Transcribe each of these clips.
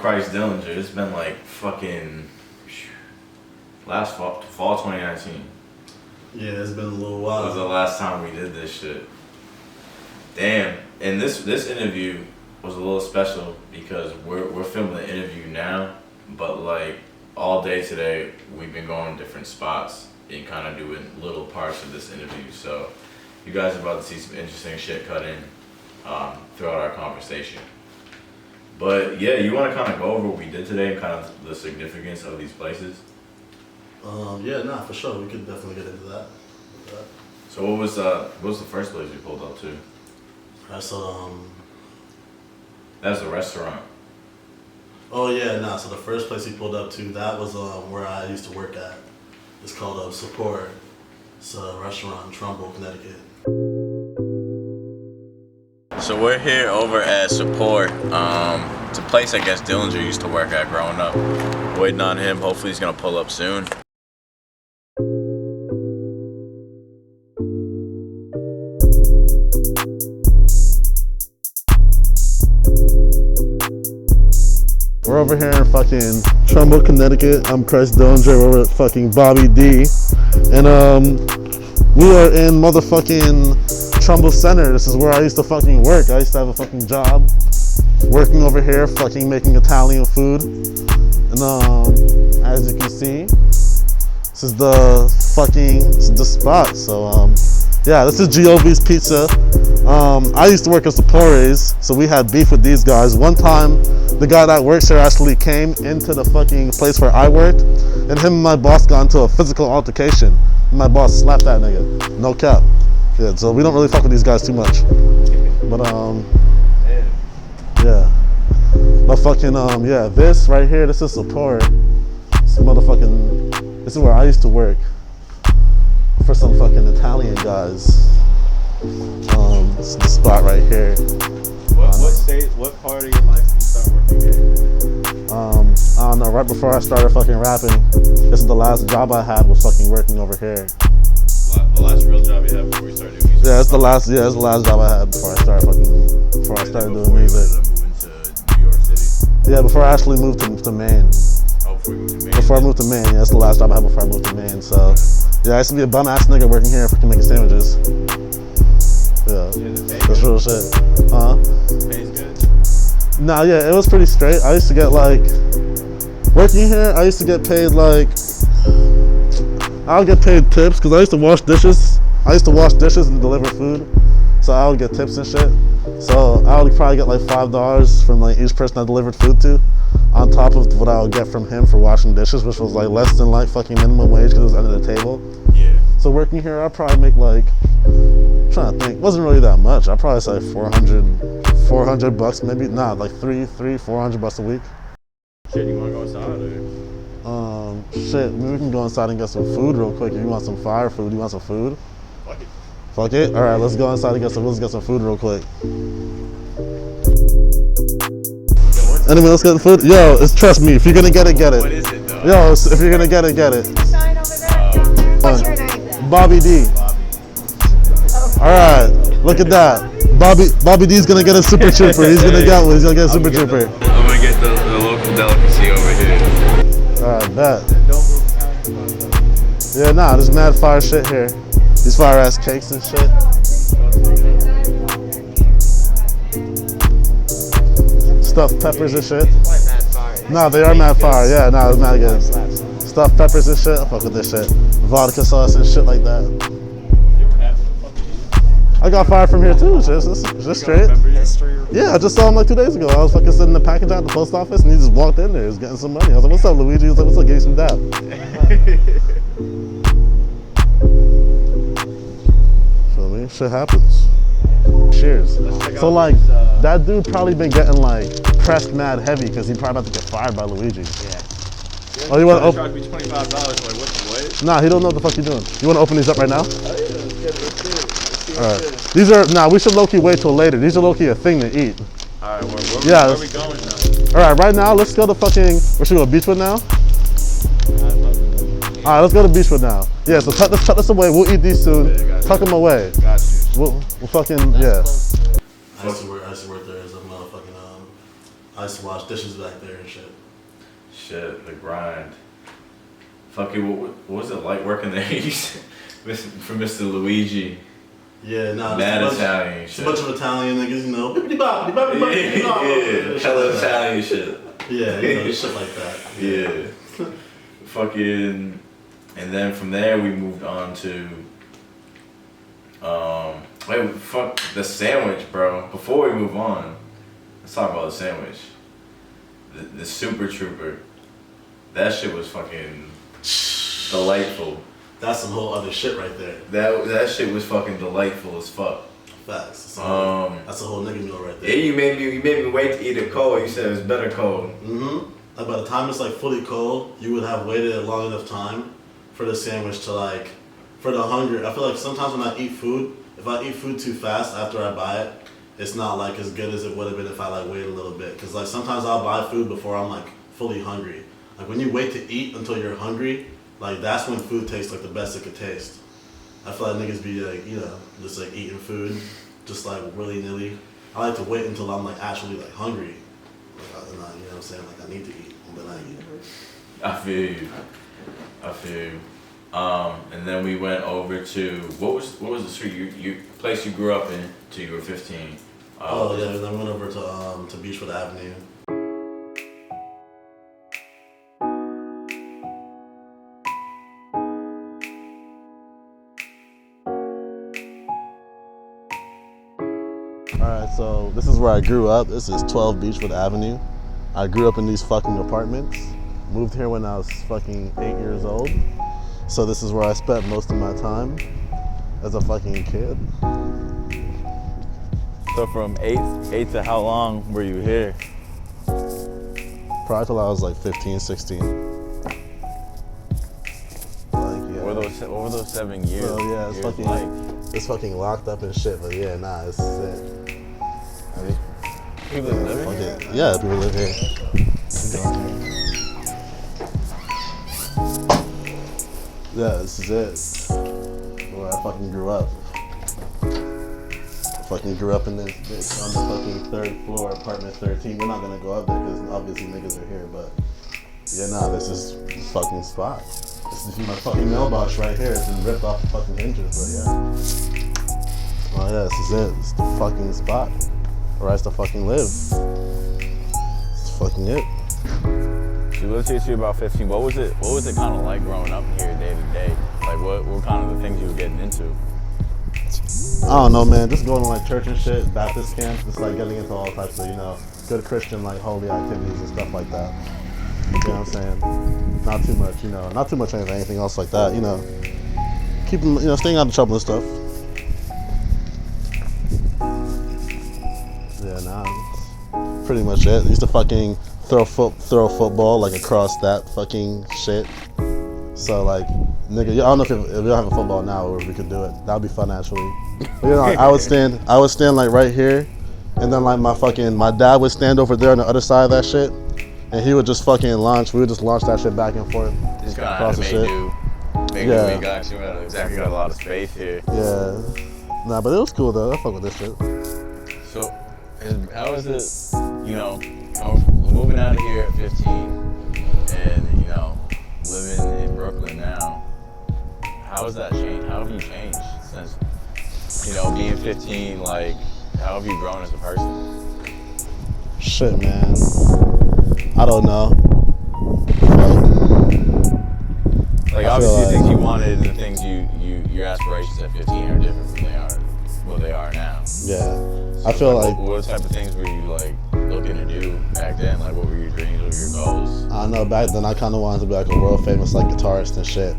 Christ Dillinger. It's been like fucking last fall 2019. Yeah, it's been a little while. That was the last time we did this shit. Damn. And this interview was a little special because we're filming the interview now, but like all day today we've been going to different spots and kind of doing little parts of this interview. So you guys are about to see some interesting shit cut in throughout our conversation. But yeah, you want to kind of go over what we did today and kind of the significance of these places? Yeah, nah, for sure. We could definitely get into that. So what was the first place you pulled up to? That's That was a restaurant. Oh yeah, nah. So the first place we pulled up to, that was where I used to work at. It's called Support. It's a restaurant in Trumbull, Connecticut. So we're here over at Support. It's a place I guess Dillinger used to work at growing up. Waiting on him. Hopefully he's gonna pull up soon. We're over here in fucking Trumbull, Connecticut. I'm Christ Dillinger. We're with fucking Bobby Dee. And we are in motherfucking Trumbull Center. This is where I used to fucking work. I used to have a fucking job working over here, fucking making Italian food. And as you can see, this is the spot. So yeah, this is Giovi's Pizza. I used to work at Sapores, so we had beef with these guys. One time, the guy that works here actually came into the fucking place where I worked, and him and my boss got into a physical altercation. My boss slapped that nigga. No cap. Yeah, so we don't really fuck with these guys too much. But yeah. But fucking yeah, this right here, this is Support. This is where I used to work for some fucking Italian guys. This is the spot right here. What part of your life did you start working here? I don't know, right before I started fucking rapping. This is the last job I had, was fucking working over here. The last real job you had before you started doing music? Yeah, it's the last job I had before I started doing music. Moving to New York City? Yeah, before I actually moved to Maine. Oh, before you moved to Maine? Before I moved to Maine, yeah, that's the last job I had before I moved to Maine. So yeah, I used to be a bum ass nigga working here fucking making sandwiches. Yeah, that's real shit. Pays good? Nah, yeah, it was pretty straight. I used to get like, working here, I used to get paid like, I would get paid tips because I used to wash dishes. I used to wash dishes and deliver food. So I would get tips and shit. So I would probably get like $5 from like each person I delivered food to, on top of what I would get from him for washing dishes, which was like less than like fucking minimum wage because it was under the table. Yeah. So working here, I'd probably make like, I'm trying to think, wasn't really that much. I'd probably say 400 bucks maybe, nah, like 400 bucks a week. Shit, you wanna go inside or? Shit, we can go inside and get some food real quick. If you want some fire food, you want some food? Fuck it. Fuck it? Alright, let's go inside and get some food real quick. Anyone else getting food? Yo, trust me, if you're gonna get it, get it. What is it though? Yo, if you're gonna get it, get it. Sign over there, down there. What's your name? Bobby Dee. Alright, look at that. Bobby Dee's gonna get a super trooper. He's gonna get one. He's gonna get a super trooper. I'm gonna get the local delicacy over here. Alright, bet. Yeah, nah, there's mad fire shit here. These fire ass cakes and shit. Stuffed peppers and shit. Nah, they are mad fire. Yeah, nah, it's mad good. Stuffed peppers and shit. I fuck with this shit. Vodka sauce and shit like that. I got fired from here too, just straight. Yeah, I just saw him like 2 days ago. I was fucking sitting in the package out at the post office and he just walked in there. He was getting some money. I was like, what's up, Luigi? He was like, what's up, give you some dap. Feel me? Shit happens. Cheers. So like, that dude probably been getting like pressed mad heavy because he probably about to get fired by Luigi. Yeah. Oh, you want to charge me $25? Like what? Nah, he don't know what the fuck you're doing. You want to open these up right now? Oh yeah, let's get it. Alright. These are, nah, we should low-key wait till later. These are low-key a thing to eat. Alright, where are we going now? Alright, right now, let's go to fucking, where should we go, Beachwood now? Alright, let's go to Beachwood now. Yeah, so tuck this away. We'll eat these soon. Yeah, tuck them away. Got you. We'll fucking, yeah. I used to work there as a motherfucking I used to wash dishes back there and shit. Shit, the grind. Fucking, what was it like working there? For Mr. Luigi. Yeah, nah. Mad Italian It's a shit. bunch of Italian niggas, you know. Yeah, hella Italian shit. Yeah, you know, shit like that. Yeah. Fucking, and then from there we moved on to, fuck the sandwich, bro. Before we move on, let's talk about the sandwich. The Super Trooper. That shit was fucking delightful. That's some whole other shit right there. That shit was fucking delightful as fuck. Facts. That's a whole nigga meal right there. Yeah, you made me wait to eat it cold. You said it was better cold. Mm-hmm. Like by the time it's like fully cold, you would have waited a long enough time for the sandwich to like, for the hunger. I feel like sometimes when I eat food, if I eat food too fast after I buy it, it's not like as good as it would have been if I like waited a little bit. Cause like sometimes I'll buy food before I'm like fully hungry. Like when you wait to eat until you're hungry, like that's when food tastes like the best it could taste. I feel like niggas be like, you know, just like eating food, just like willy-nilly. I like to wait until I'm like actually like hungry. Like, you know what I'm saying? Like I need to eat, and then I eat. I feel you. And then we went over to what was the street you place you grew up in till you were 15. Oh yeah, and then we went over to Beachwood Avenue. Alright, so this is where I grew up. This is 12 Beachwood Avenue. I grew up in these fucking apartments. Moved here when I was fucking 8 years old. So this is where I spent most of my time as a fucking kid. So from eight to how long were you here? Probably till I was like 15, 16. Like, yeah. What were those 7 years? So yeah, it's fucking it's fucking locked up and shit, but yeah, nah, this is it. People live here? Yeah, people live here. Yeah, this is it. Where I fucking grew up. Fucking grew up in this bitch on the fucking 3rd floor, apartment 13. We're not gonna go up there because obviously niggas are here, but yeah, nah, this is the fucking spot. This is my fucking mailbox right here. It's been ripped off the fucking hinges, but yeah. Oh yeah, this is it. It's the fucking spot where I used to fucking live. It's fucking it. So let's get you about 15. What was it kind of like growing up here day to day? Like what kind of the things you were getting into? I don't know, man. Just going to like church and shit, Baptist camp, just like getting into all types of, you know, good Christian like holy activities and stuff like that. You know what I'm saying? Not too much, you know, not too much of anything else like that, you know. Keeping, you know, staying out of trouble and stuff. Yeah, nah, that's pretty much it. Used to fucking throw a football like across that fucking shit. So like, nigga, I don't know if we don't have a football now or if we could do it. That'd be fun actually. You know, I would stand like right here, and then like my dad would stand over there on the other side of that shit, and he would just fucking launch. We would just launch that shit back and forth. Just kind across of the shit. Make Yeah. we got a lot of space here. Yeah. Nah, but it was cool though. I fuck with this shit. So how is it, you know, moving out of here at 15 and, you know, living in Brooklyn now? How has that changed? How have you changed since, you know, being 15? Like, how have you grown as a person? Shit, man. I don't know. Like, obviously, the things you wanted and the things your aspirations at 15 are different from what they are now. Yeah. So I feel like what type of things were you like looking to do back then? Like, what were your dreams? What were your goals? I know back then I kind of wanted to be like a world famous like guitarist and shit.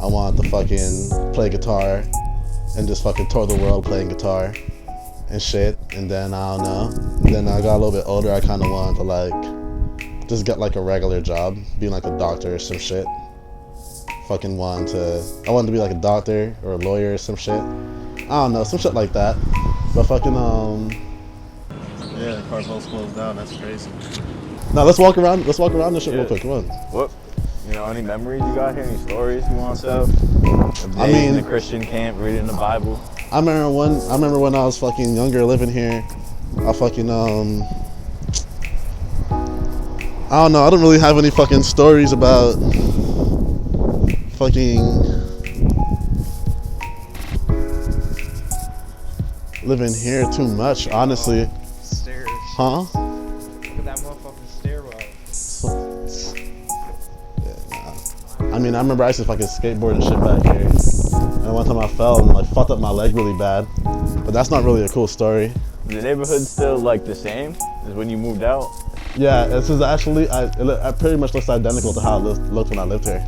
I wanted to fucking play guitar and just fucking tour the world playing guitar and shit. And then I don't know. Then I got a little bit older. I kind of wanted to like just get like a regular job, being like a doctor or some shit. I wanted to be like a doctor or a lawyer or some shit. I don't know, some shit like that. But fucking yeah, Carvel's closed down. That's crazy. Now let's walk around this shit real quick. Come on. What? You know, any memories you got here? Any stories you want to tell? I mean, in the Christian camp, reading the Bible. I remember when I was fucking younger living here. I fucking I don't know. I don't really have any fucking stories about fucking living here too much, honestly. Stairs. Huh? Look at that motherfucking stairwell. I mean, I remember I used to fucking skateboard and shit back here. And one time I fell and like fucked up my leg really bad. But that's not really a cool story. The neighborhood's still like the same as when you moved out? Yeah, this is actually, it pretty much looks identical to how it looked when I lived here.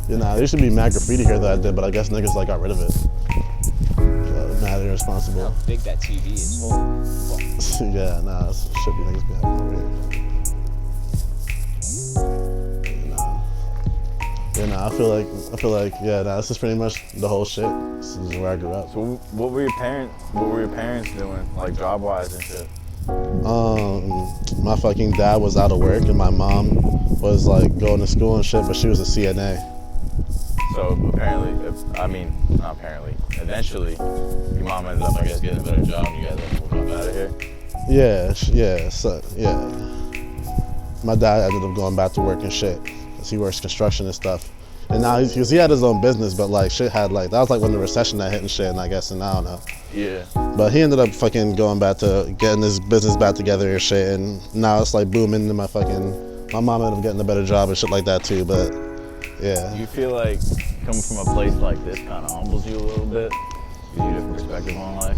You know, there used to be mad graffiti here that I did, but I guess niggas like got rid of it. So, mad irresponsible. How big that TV is. Holy fuck. Yeah, nah, it should be niggas behind over here. Yeah, nah, I feel like, yeah, nah, this is pretty much the whole shit. This is where I grew up. So what were your parents doing, like job-wise and shit? My fucking dad was out of work and my mom was like going to school and shit, but she was a CNA. So eventually, your mom ended up, I guess, getting a better job and you guys ended up moving up out of here? Yeah. My dad ended up going back to work and shit, cause he works construction and stuff. And now he had his own business, but like shit had like, that was like when the recession that hit and shit, and I guess, and I don't know. Yeah. But he ended up fucking going back to getting his business back together and shit, and now it's like booming and my mom ended up getting a better job and shit like that too, but yeah. Do you feel like coming from a place like this kind of humbles you a little bit? Gives you a different perspective on life?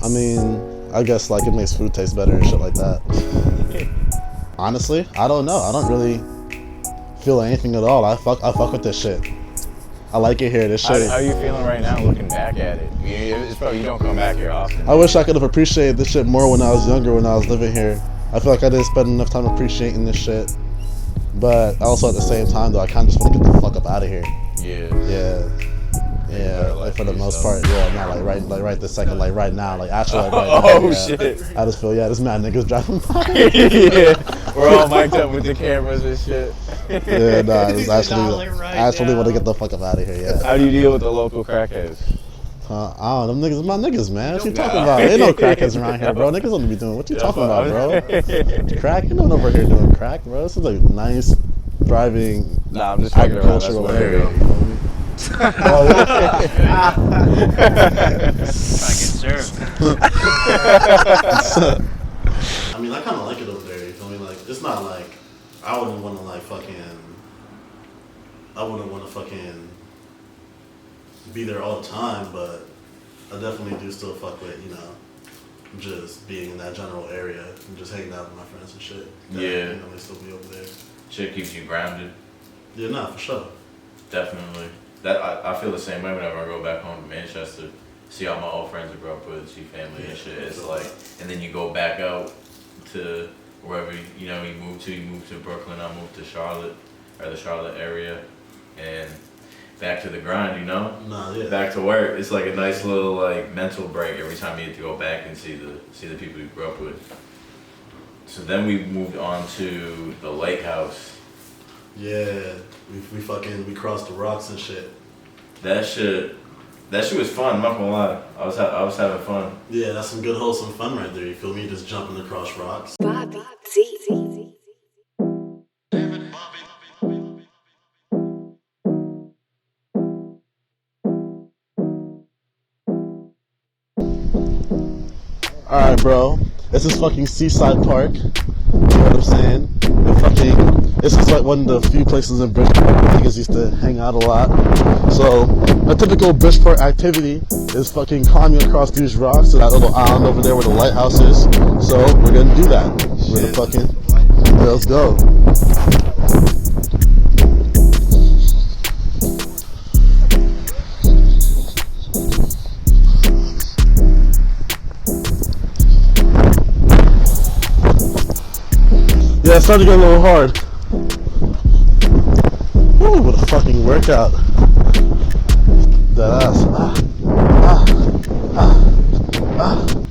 I mean, I guess like it makes food taste better and shit like that. Honestly, I don't know. I don't really feel anything at all. I fuck with this shit. I like it here. This shit. How are you feeling right now looking back at it? It's probably, you don't come back here often. I wish I could have appreciated this shit more when I was younger, when I was living here. I feel like I didn't spend enough time appreciating this shit. But also at the same time though, I kind of just want to get the fuck up out of here. Yeah, like for the most part, yeah, not like right this second, like right now, like actually like right now. Oh yeah. shit. I just feel, yeah, this mad niggas driving by. Yeah, we're all mic'd up with the cameras and shit. Yeah, nah, it's actually want to get the fuck up out of here, yeah. How do you deal with the local crackheads? I don't know, them niggas, my niggas, man. What you talking about? Ain't no crackheads around here, bro. Niggas don't be doing, what you talking about, bro? Crack? You don't over here doing crack, bro. This is like nice, thriving, Nah, I'm just fucking around. agricultural area. Trying to get served. I mean, I kind of like it over there. You feel me? Like, it's not like I wouldn't want to fucking be there all the time, but I definitely do still fuck with, you know, just being in that general area and just hanging out with my friends and shit. Yeah. You know, they still be over there. Shit keeps you grounded. Yeah, nah, for sure. Definitely. That I feel the same way whenever I go back home to Manchester. See all my old friends I grew up with, see family and shit. It's like, and then you go back out to wherever you move to. You move to Brooklyn. I moved to Charlotte, or the Charlotte area, and back to the grind. You know, Nah, yeah. back to work. It's like a nice little like mental break every time you get to go back and see the people you grew up with. So then we moved on to the lake house. Yeah, we crossed the rocks and shit. That shit was fun. I'm not gonna lie. I was having fun. Yeah, that's some good wholesome fun right there. You feel me? Just jumping across rocks. Bobby Dee. Alright, bro. This is fucking Seaside Park. You know what I'm saying? This is like one of the few places in Bridgeport where niggas used to hang out a lot. So, a typical Bridgeport activity is fucking climbing across these rocks to that little island over there where the lighthouse is. So, we're gonna do that. We're gonna fucking, let's go. Yeah, it's starting to get a little hard. Woo, what a fucking workout. That ass.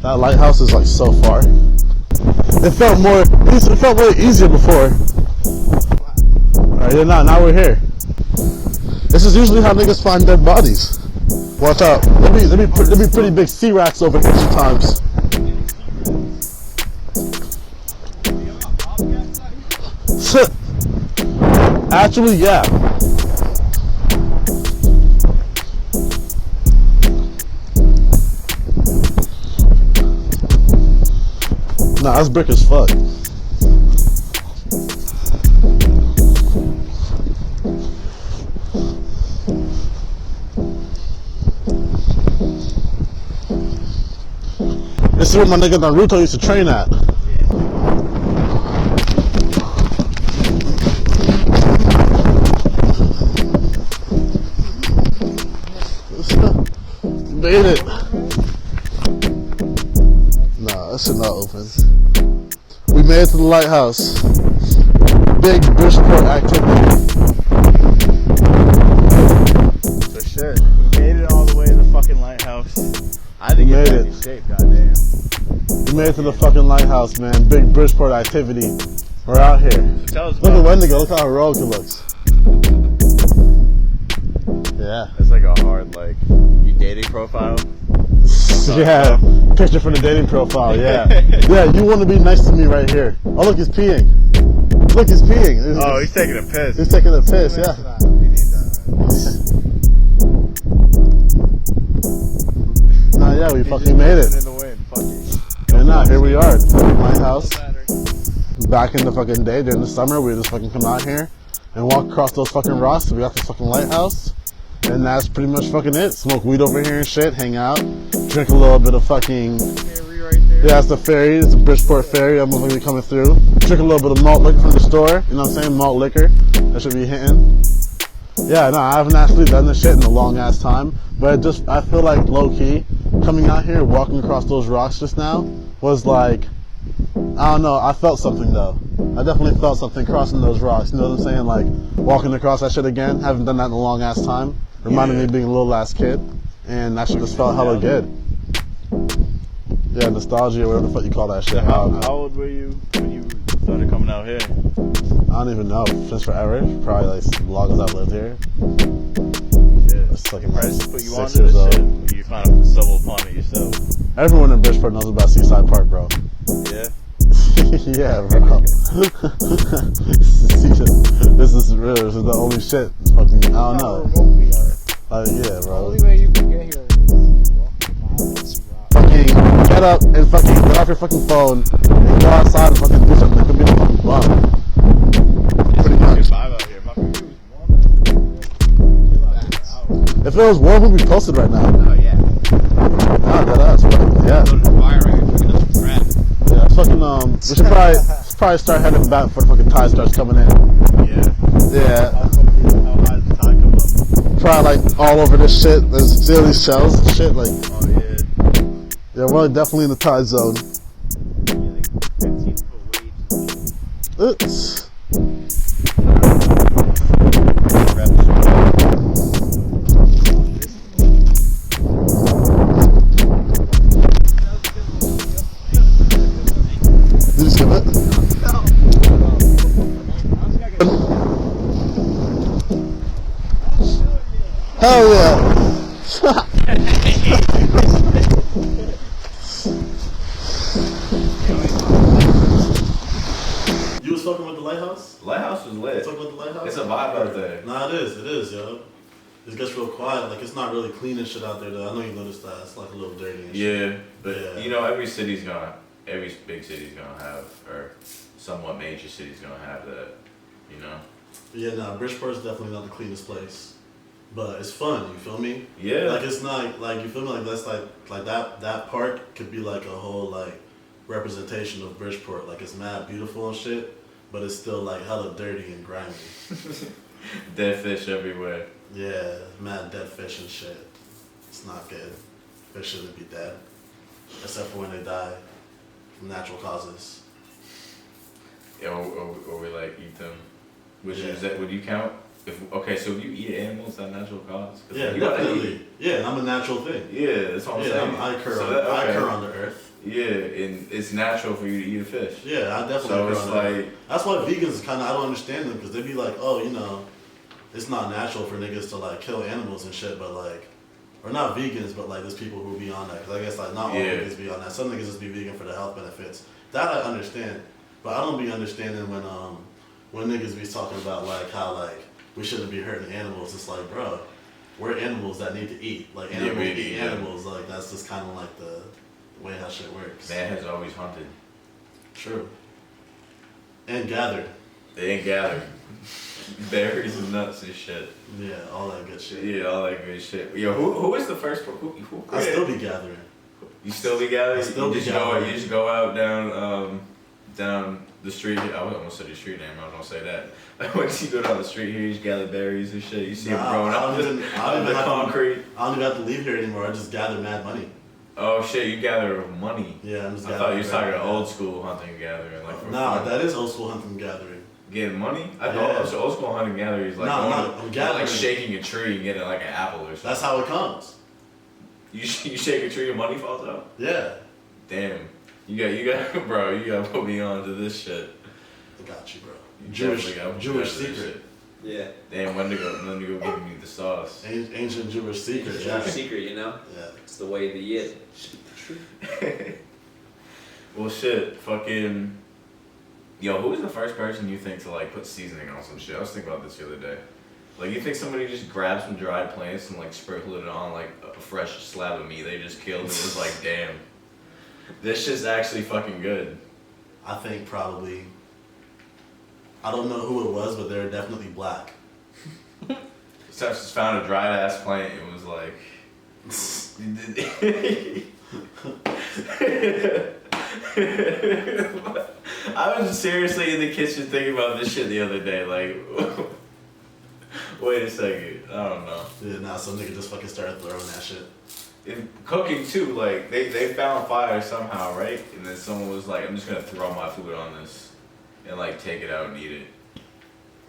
That lighthouse is like so far. It felt way easier before. Alright, yeah, now we're here. This is usually how niggas find dead bodies. Watch out. There be pretty big sea rats over here sometimes. Actually, yeah. Nah, that's brick as fuck. This is where my nigga Naruto used to train at. Made it. Nah, that shit not open. We made it to the lighthouse. Big Bridgeport activity. So shit, we made it all the way to the fucking lighthouse. I didn't get back in shape, goddamn. We made it to the fucking lighthouse, man. Big Bridgeport activity. We're out here. So tell us Look about at Wendigo. Look how heroic it looks. Yeah. It's like a hard, like, you dating profile. Yeah. Picture from the dating profile. Yeah. Yeah. You want to be next to me right here. Oh, look, he's peeing. Look, he's peeing. Oh, he's taking a piss. He's taking a piss. Yeah. We need that. Nah, yeah, we fucking made it. In the wind. Fuck it. And now here we are, lighthouse. Back in the fucking day during the summer, we just fucking come out here and walk across those fucking rocks. So we got the fucking lighthouse, and that's pretty much fucking it. Smoke weed over here and shit, hang out, drink a little bit of fucking. Yeah, it's the ferry. It's a Bridgeport ferry. I'm gonna be coming through. Drink a little bit of malt liquor from the store. You know what I'm saying? Malt liquor. That should be hitting. Yeah, no, I haven't actually done this shit in a long ass time, but I feel like low key coming out here, walking across those rocks just now was like, I don't know, I felt something though. I definitely felt something crossing those rocks. You know what I'm saying? Like walking across that shit again. Haven't done that in a long ass time. Reminded me of being a little ass kid, and that shit just felt hella good. Yeah, nostalgia, whatever the fuck you call that shit. How old were you when you started coming out here? I don't even know. Since forever, probably like as long as I've lived here. Yeah. It's like Friends put you 6 onto years this old. shit. You found stumbled upon it yourself. Everyone in Bridgeport knows about Seaside Park, bro. Yeah. Yeah, bro. This is real. This is the only shit. Fucking, I don't know. Yeah, bro. The only way you can get here is walk miles. Fucking get up and fucking get off your fucking phone and go outside and fucking do something. It could be a fucking bum. Pretty much. Vibe out here. My computer was If it was warm, we'd be posted right now. Oh yeah. Nah, that ass. Yeah. Yeah, it's fucking, we should probably start heading back before the fucking tide starts coming in. Yeah. Yeah. How high does the tide come up? Probably like all over this shit. There's still these shells and shit. Like, Oh yeah. yeah, we're definitely in the tide zone. Yeah, like 15-foot waves. Oops. Did you skip it? Hell yeah! You was fucking with the lighthouse? Lighthouse was lit. Talking about the lighthouse? It's a vibe out there. Nah, it is, yo. It gets real quiet. Like, it's not really clean and shit out there, though. I know you noticed that. It's like a little dirty and shit. Yeah, but Yeah. you know, every big city's gonna have, or somewhat major city's gonna have that, you know? Yeah, nah, Bridgeport's definitely not the cleanest place. But it's fun, you feel me? Yeah. Like, it's not, like, you feel me? Like, that's like that park could be like a whole, like, representation of Bridgeport. Like, it's mad beautiful and shit, but it's still, like, hella dirty and grimy. Dead fish everywhere. Yeah, mad dead fish and shit. It's not good. Fish shouldn't be dead. Except for when they die from natural causes. Yeah, or we like eat them. Which Yeah. is that? Would you count? So if you eat animals, that natural cause? 'Cause Yeah, you gotta definitely. eat. Yeah, I'm a natural thing. Yeah, that's what I'm Yeah, saying. I occur okay. on the earth. Yeah, and it's natural for you to eat a fish. Yeah, I definitely So occur it's on the earth. like, That's why vegans kind of, I don't understand them, because they be like, oh, you know, it's not natural for niggas to like kill animals and shit, but like, or not vegans, but like there's people who be on that, because I guess like not all Yeah. niggas be on that. Some niggas just be vegan for the health benefits. That I understand, but I don't be understanding when niggas be talking about like how like we shouldn't be hurting animals, it's like, bro, we're animals that need to eat. Like animals we eat eat, animals. Like that's just kind of like the way how shit works. Man has always hunted. True. And gathered. They ain't gathered. Berries and nuts and shit. Yeah, all that good shit. Yeah, all that good shit. Yo, who was the first? Who I still be gathering. You still be gathering? I still be gathering. You just go out down the street. I almost said the street name. I was gonna say that. Once you go down the street here, you just gather berries and shit. You see them growing up I don't even have concrete. I don't even have to leave here anymore. I just gather mad money. Oh shit, you gather money. Yeah, I'm just I gathering. thought you was talking berries. old school hunting and gathering. Like for Nah, fun. that is old school hunting and gathering. Getting money? I Yeah. thought it was old school hunting and gathering is like No, going I'm to, gathering. like shaking a tree and getting like an apple or something. That's how it comes. You shake a tree and money falls out? Yeah. Damn. You got bro, you gotta put me on to this shit. I got you, bro. You Jewish definitely got me Jewish on to this secret. shit. Yeah. Damn, Wendigo giving me the sauce. Ancient Jewish secret. It's Yeah. your secret, you know? Yeah. It's the way of the yid. Well shit, fucking yo, who was the first person you think to like put seasoning on some shit? I was thinking about this the other day. Like you think somebody just grabbed some dried plants and like sprinkled it on like a fresh slab of meat they just killed and was like, damn. This shit's actually fucking good. I think probably. I don't know who it was, but they're definitely black. So I just found a dried ass plant and was like I was seriously in the kitchen thinking about this shit the other day, like wait a second, I don't know. Yeah, nah, some nigga just fucking started throwing that shit. In cooking too, like they found fire somehow, right? And then someone was like, I'm just gonna throw my food on this and like take it out and eat it.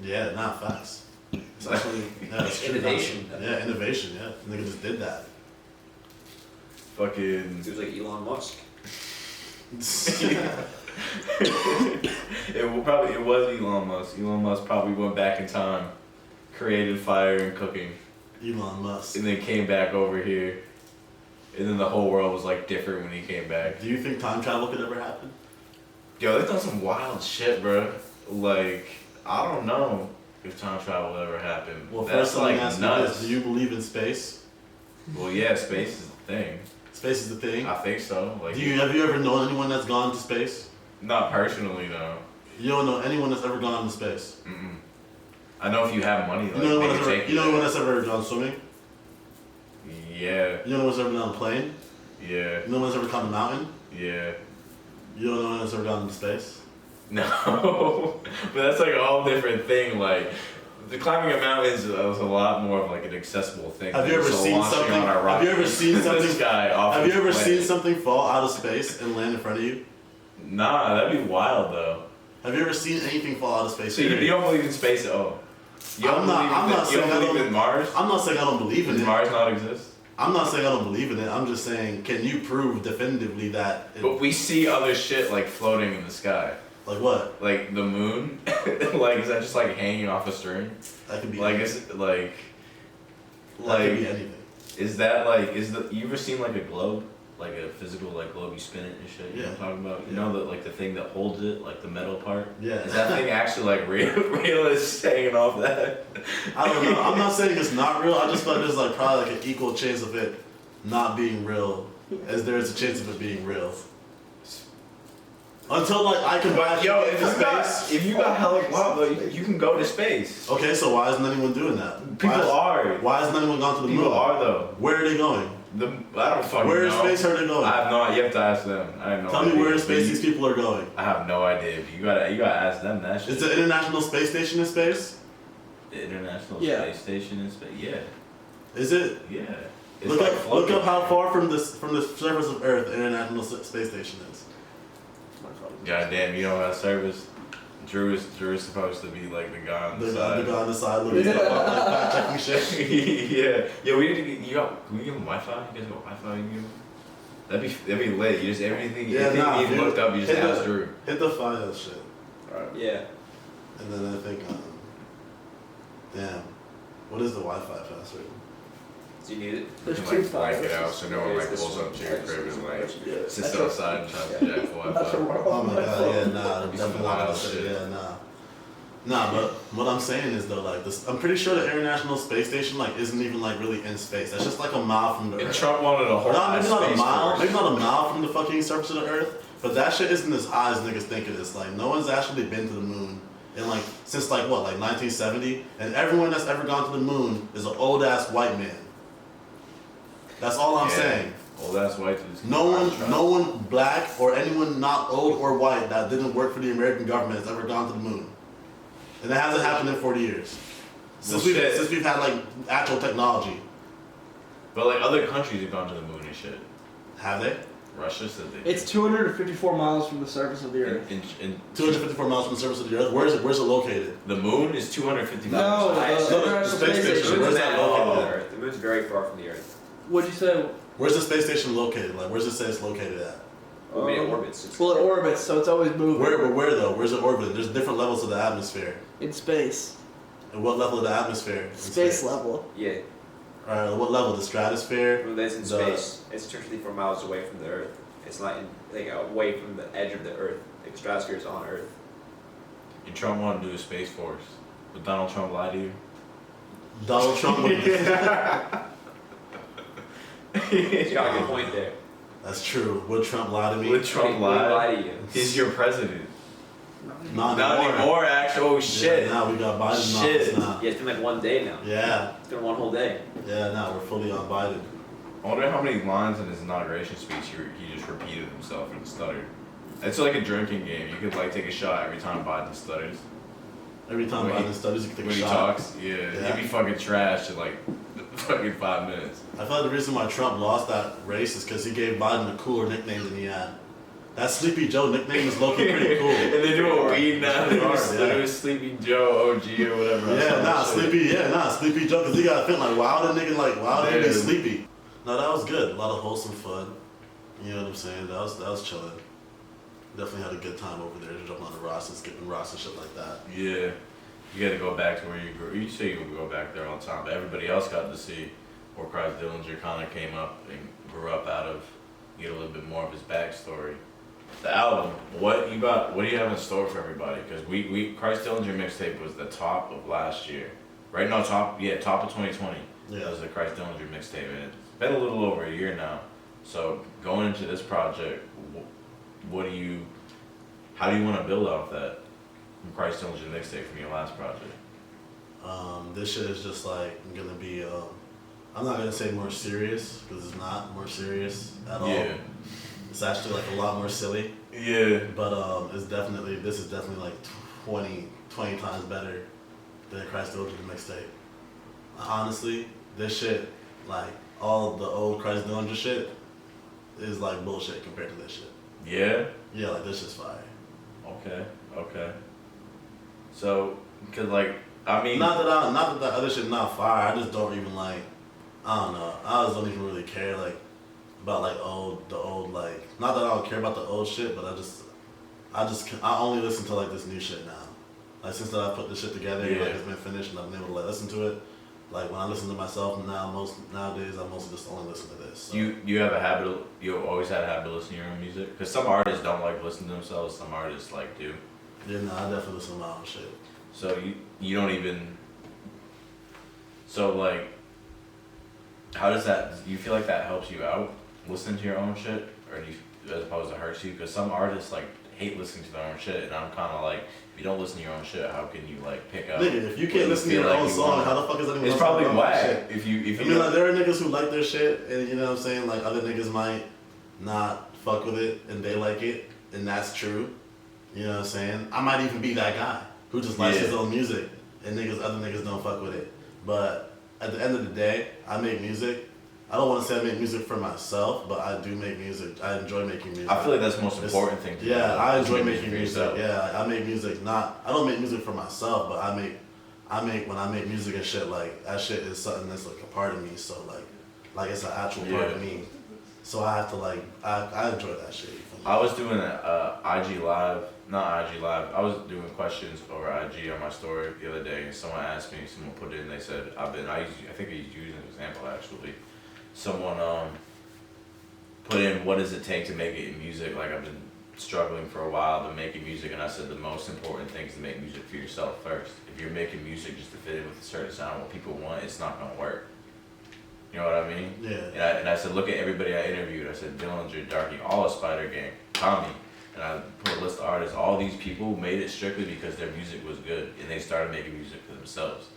Yeah, not fast. It's actually it's true Innovation. concept. Yeah, innovation. Yeah, nigga just did that. Fucking It was like Elon Musk. it was Elon Musk. Elon Musk probably went back in time, created fire and cooking, Elon Musk. and then came back over here. And then the whole world was like different when he came back. Do you think time travel could ever happen? Yo, they've done some wild shit, bro. Like, I don't know if time travel will ever happen. Well, That's first let me like ask you nuts. this: do you believe in space? Well, yeah, space is the thing. Space is the thing. I think so. Like, Have you ever known anyone that's gone to space? not personally though. You don't know anyone that's ever gone to space. Mm-mm. I know if you have money, like, You know they anyone can that's ever, take you know there. anyone that's ever gone swimming? Yeah, You know anyone that's ever been on a plane? yeah, You know anyone that's ever climbed a mountain? yeah. You don't know anyone that's ever gone into space? No, but that's like a whole different thing. Like, the climbing of mountains is a lot more of like an accessible thing. Have you ever So seen launching something? on a Have rocket you ever seen this something? guy off Have of you ever the seen planet. something fall out of space and land in front of you? Nah, that'd be wild though. Have you ever seen anything fall out of space? So you don't believe in space at all? You don't I'm not you saying don't I believe don't- in Mars? I'm not saying I don't believe in Does it. Mars not exist? I'm not saying I don't believe in it. I'm just saying, can you prove definitively that? But we see other shit like floating in the sky. Like what? Like the moon? Like, is that just like hanging off a string? That could be. Like, anything. is it like. That could be Like, anything. is that like. You ever seen like a globe? Like a physical like globe, you spin it and shit? You know what I'm talking about? You know the like the thing that holds it, like the metal part? Yeah. Is that thing actually like real is hanging off that? I don't know. I'm not saying it's not real. I just thought there's like probably like an equal chance of it not being real as there is a chance of it being real. Until like I can buy Yo, into space. if you got hella guap, though, you can go to space. Okay, so why isn't anyone doing that? People are. Why hasn't anyone gone to the moon? People are though. Where are they going? I don't fucking Where in know. space are they going? I have no. You have to ask them. I have no Tell idea. me where in space these people are going. I have no idea. But you gotta ask them that shit. Is the International Space Station in space? The International Yeah. Space Station in space. Yeah. Is it? Yeah. It's Look like up floating. how far from the surface of Earth the International Space Station is. God damn, you know that service. Drew is supposed to be like the guy on the The side. guy on the side looking up, like fact checking shit. Yeah, we need to get can we give him Wi-Fi? You guys got Wi-Fi? You give him? That'd be lit. You just everything Yeah, nah, you dude. looked up, you just Hit asked the- Drew. Hit the final shit. Yeah. And then I think, damn, what is the Wi-Fi password? Do you need it? You can like blank it out so no one like pulls up to your crib and like sits outside and tries to jack Wi-Fi. Oh my god, yeah, nah, Be some definitely not wild gonna say, shit. yeah, nah. Nah, but what I'm saying is though, like this, I'm pretty sure the International Space Station like isn't even like really in space. That's just like a mile from the And Earth. Trump wanted a whole No, maybe not a space mile. force. Maybe not a mile from the fucking surface of the Earth. But that shit isn't as high as niggas think it is. Like no one's actually been to the moon in like since like what, like 1970, and everyone that's ever gone to the moon is an old ass white man. That's all I'm saying. Well, that's white dudes. No one black or anyone not old or white that didn't work for the American government has ever gone to the moon. And that hasn't happened in 40 years. Since we've had like actual technology. But like other countries have gone to the moon and shit. Have they? Russia said they. It's 254 miles from the surface of the Earth. In 254 miles from the surface of the Earth. Where's it located? the moon is 250 No, miles. the the International space Space station. Station. Where's The that moon's located? on the Earth. The moon's very far from the Earth. What'd you say? Where's the space station located? Like, where's it say it's located at? I mean, it orbits. It's Well, it orbits, so it's always moving. Where though? Where's it orbiting? There's different levels of the atmosphere. In space. And what level of the atmosphere? In Space level. Yeah. Alright, what level? The stratosphere? Well, that's in The- space. It's 254 miles away from the Earth. It's not in, like away from the edge of the Earth. Like the stratosphere is on Earth. And Trump wanted to do a space force. But Donald Trump lied to you. Donald Trump would He's got a good point there. That's true. Would Trump lie to me? Would Trump He lied lie? to you. He's your president. Not Not anymore, actually. Oh, shit. Yeah, now we got Biden in Shit. office now. Yeah, it's been like one day now. Yeah. It's been one whole day. Yeah, now we're fully on Biden. I wonder how many lines in his inauguration speech he just repeated himself and stuttered. It's like a drinking game. You could like take a shot every time Biden stutters. Every time When Biden he- studies, you can take When a he shot. talks, yeah, Yeah. he'd be fucking trashed in like fucking 5 minutes. I feel like the reason why Trump lost that race is because he gave Biden a cooler nickname than he had. That Sleepy Joe nickname is low-key pretty cool. And they do a weed now. They Hard, yeah. do a Sleepy Joe OG or whatever. Sleepy Joe, because he got to think like, why would a nigga like, why would he be Dude. sleepy? No, that was good. A lot of wholesome fun. You know what I'm saying? That was chilling. Definitely had a good time over there, jumping on the rocks and skipping rocks and shit like that. Yeah, you got to go back to where you grew. You say you would go back there all the time, but everybody else got to see where Christ Dillinger kind of came up and grew up out of. You get a little bit more of his backstory. The album, what you got? What do you have in store for everybody? Because we Christ Dillinger mixtape was the top of last year, right? No, top of 2020. Yeah. That was the Christ Dillinger mixtape, and it's been a little over a year now. So going into this project, how do you want to build off that from Christ Dillinger mixtape from your last project? This shit is just like gonna be. I'm not gonna say more serious because it's not more serious at all. Yeah. It's actually like a lot more silly. Yeah. But this is definitely like 20 times better than Christ Dillinger mixtape. Honestly, this shit, like all the old Christ Dillinger shit, is like bullshit compared to this shit. Yeah. Yeah, like this shit's fire. Okay. So, cause like, I mean, Not that that other shit not fire. I just don't even like. I don't know. I just don't even really care like about like the old like. Not that I don't care about the old shit, but I only listen to like this new shit now. Like since that I put this shit together, Yeah. like it's been finished and I've been able to like listen to it. Like when I listen to myself nowadays, I mostly just only listen to this. So. you have a habit. You always had a habit of listening to your own music. Because some artists don't like listening to themselves. Some artists like do. Yeah, no, I definitely listen to my own shit. So you don't even. So like, how does that? Do you feel like that helps you out listening to your own shit, or do you, as opposed to hurts you? Because some artists like hate listening to their own shit, and I'm kind of like, if you don't listen to your own shit, how can you like pick up? Nigga, if you what can't listen to feel your like own you song, want? how the fuck is anyone It's else probably gonna know whack. shit? If you I mean, like, there are niggas who like their shit, and you know what I'm saying? Like, other niggas might not fuck with it, and they like it, and that's true. You know what I'm saying? I might even be that guy who just likes his own music, and other niggas don't fuck with it. But at the end of the day, I make music. I don't want to say I make music for myself, but I do make music. I enjoy making music. I feel like that's the most important thing to do. Yeah, I enjoy Make making for music. yourself. Yeah, I make music. I don't make music for myself, but when I make music and shit, like that shit is something that's like a part of me. So like it's an actual part of me. So I have to like I enjoy that shit. You feel me? I was doing a IG live, not IG live. I was doing questions over IG on my story the other day, and someone asked me. Someone put it in. They said I think I used an example actually. Someone put in, what does it take to make it in music? Like I've been struggling for a while to making music, and I said the most important thing is to make music for yourself first. If you're making music just to fit in with a certain sound, what people want, it's not gonna work. You know what I mean? Yeah. And I said, look at everybody I interviewed. I said, Dillinger, Darky, all of Spider Gang, Tommy. And I put a list of artists. All these people made it strictly because their music was good, and they started making music for themselves.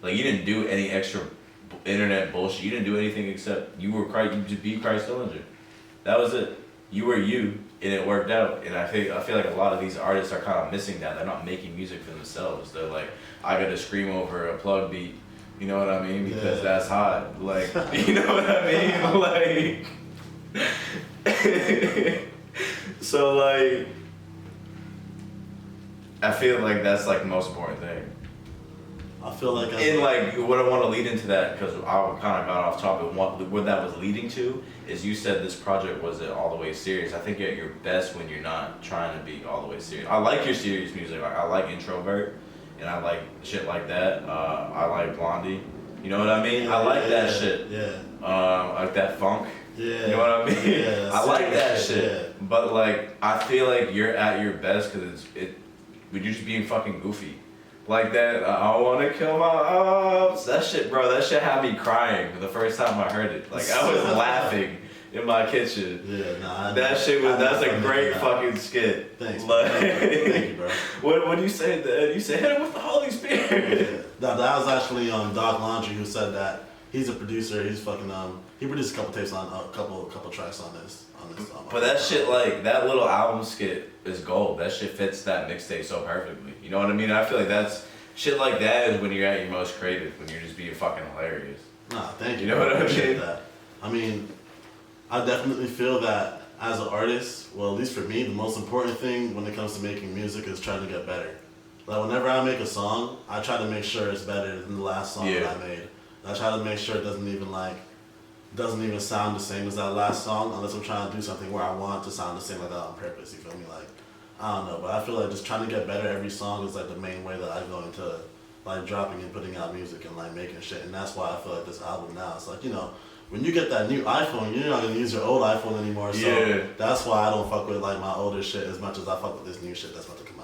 Like, you didn't do any extra internet bullshit. You didn't do anything except you just be Christ Dillinger. That was it. You were you, and it worked out. And I feel like a lot of these artists are kind of missing that. They're not making music for themselves. They're like, I gotta scream over a plug beat. You know what I mean? Because that's hot. Like, you know what I mean? Like, so like, I feel like that's like the most important thing. I feel like And like, what I want to lead into that, because I kind of got off topic, what that was leading to is you said this project wasn't all the way serious. I think you're at your best when you're not trying to be all the way serious. I like your serious music. Like, I like Introvert, and I like shit like that. I like Blondie. You know what I mean? I like that shit. Yeah. Like that funk. Yeah. You know what I mean? Yeah, I like that shit, shit. yeah. But like, I feel like you're at your best because you're just being fucking goofy. Like that, I wanna kill my ups. That shit, bro, that shit had me crying for the first time I heard it. Like, I was laughing in my kitchen. Yeah, nah. That's a great fucking skit. Thanks. Like, Thank you, bro. What do you say then? You say, hit him with the Holy Spirit. Yeah. That was actually Doc Laundry who said that. He's a producer. He's fucking he produced a couple tapes on a couple tracks on this. But that shit, like, that little album skit is gold. That shit fits that mixtape so perfectly. You know what I mean? I feel like that's shit like that is when you're at your most creative, when you're just being fucking hilarious. Nah, thank you. You know what I appreciate mean? that. I mean, I definitely feel that as an artist, well, at least for me, the most important thing when it comes to making music is trying to get better. Like, whenever I make a song, I try to make sure it's better than the last song that I made. I try to make sure it doesn't even sound the same as that last song, unless I'm trying to do something where I want it to sound the same like that on purpose. You feel me? Like, I don't know, but I feel like just trying to get better every song is like the main way that I go into like dropping and putting out music and like making shit. And that's why I feel like this album now, it's like, you know, when you get that new iPhone, you're not gonna use your old iPhone anymore. So that's why I don't fuck with like my older shit as much as I fuck with this new shit that's about to come